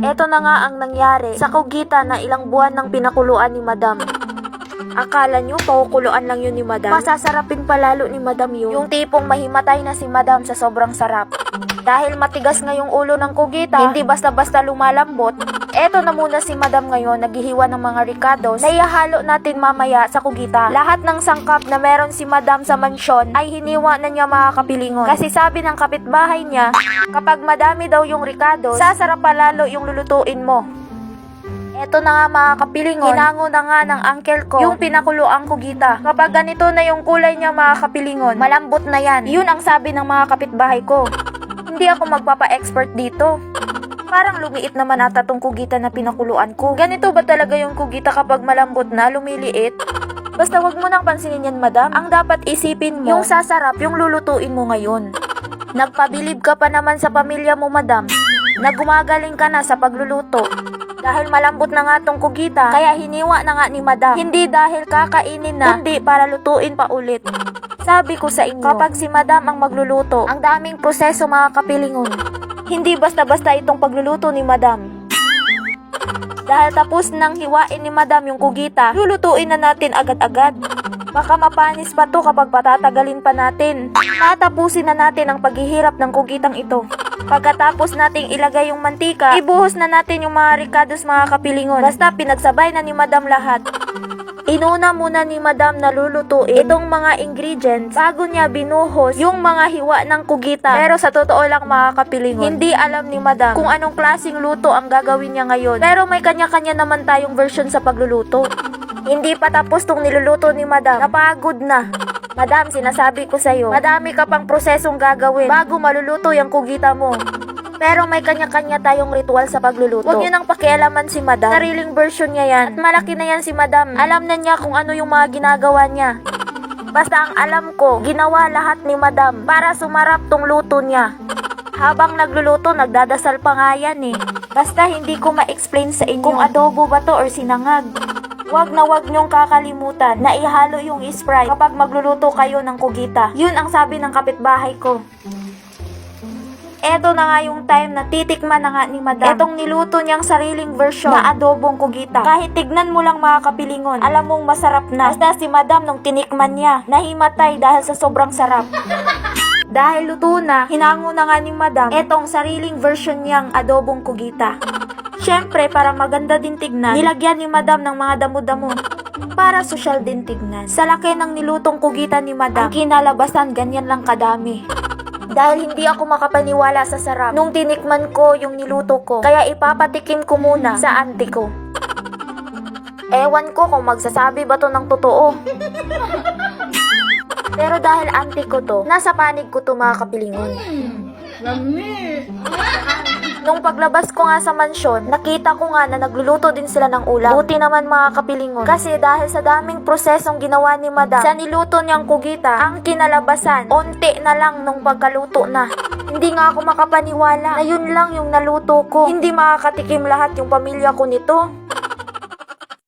Eto na nga ang nangyari sa kugita na ilang buwan ng pinakuluan ni Madam. Akala nyo pakukuluan lang yun ni Madam? Masasarapin palalo ni Madam yun. Yung tipong mahimatay na si Madam sa sobrang sarap. Dahil matigas nga yung ulo ng kugita, hindi basta-basta lumalambot. Eto na muna si Madam ngayon, naghihiwa ng mga ricados na ihahalo natin mamaya sa kugita. Lahat ng sangkap na meron si Madam sa mansyon ay hiniwa na niya mga kapilingon. Kasi sabi ng kapitbahay niya, kapag madami daw yung ricados, sasarap palalo yung lulutuin mo. Eto na nga mga kapilingon, hinango na nga ng uncle ko yung pinakuloang kugita. Kapag ganito na yung kulay niya mga kapilingon, malambot na yan. Yun ang sabi ng mga kapitbahay ko. Hindi ako magpapa-expert dito. Parang lumiit naman ata tong kugita na pinakuluan ko. Ganito ba talaga yung kugita kapag malambot na, lumiliit? Basta wag mo nang pansinin yan, Madam. Ang dapat isipin mo, yung sasarap yung lulutuin mo ngayon. Nagpabilib ka pa naman sa pamilya mo, Madam, na gumagaling ka na sa pagluluto. Dahil malambot na nga tong kugita, kaya hiniwa na nga ni Madam. Hindi dahil kakainin na, kundi para lutuin pa ulit. Sabi ko sa inyo, kapag si Madam ang magluluto, ang daming proseso mga kapilingon. Hindi basta-basta itong pagluluto ni Madam. Dahil tapos nang hiwain ni Madam yung kugita, lulutuin na natin agad-agad. Baka mapanis pa to kapag patatagalin pa natin. Tatapusin na natin ang paghihirap ng kugitang ito. Pagkatapos nating ilagay yung mantika, ibuhos na natin yung mga ricados mga kapilingon. Basta pinagsabay na ni Madam lahat. Inuna muna ni Madam na lulutuin itong mga ingredients bago niya binuhos yung mga hiwa ng kugita. Pero sa totoo lang mga kapilingon, hindi alam ni Madam kung anong klaseng luto ang gagawin niya ngayon. Pero may kanya-kanya naman tayong version sa pagluluto. Hindi pa tapos tong niluluto ni Madam, napagod na. Madam, sinasabi ko sa'yo, madami ka pang prosesong gagawin bago maluluto yung kugita mo. Pero may kanya-kanya tayong ritual sa pagluluto. Huwag niyo nang pakialaman si Madam. Sariling version niya yan. At malaki na yan si Madam. Alam na niya kung ano yung mga ginagawa niya. Basta ang alam ko, ginawa lahat ni Madam para sumarap tong luto niya. Habang nagluluto, nagdadasal pa nga yan eh. Basta hindi ko ma-explain sa inyo kung adobo ba to or sinangag. Wag na wag niyong kakalimutan na ihalo yung Sprite kapag magluluto kayo ng kugita. Yun ang sabi ng kapitbahay ko. Eto na nga yung time na titikman na nga ni Madam etong niluto niyang sariling version na adobong kugita. Kahit tignan mo lang mga kapilingon, alam mong masarap na. Basta si Madam nung tinikman niya, nahimatay dahil sa sobrang sarap. Dahil luto na, hinango na nga ni Madam etong sariling version niyang adobong kugita. Syempre, para maganda din tignan, nilagyan ni Madam ng mga damo-damo. Para sosyal din tignan. Sa laki ng nilutong kugita ni Madam, ang kinalabasan ganyan lang kadami. Dahil hindi ako makapaniwala sa sarap nung tinikman ko yung niluto ko, kaya ipapatikim ko muna sa auntie ko. Ewan ko kung magsasabi ba to ng totoo. Pero dahil auntie ko to, nasa panig ko to mga kapilingon. Nung paglabas ko nga sa mansyon, nakita ko nga na nagluluto din sila ng ulam. Buti naman mga kapilingon. Kasi dahil sa daming prosesong ginawa ni Madam sa niluto niyang kugita, ang kinalabasan, onti na lang nung pagkaluto na. Hindi nga ako makapaniwala na yun lang yung naluto ko. Hindi makakatikim lahat yung pamilya ko nito.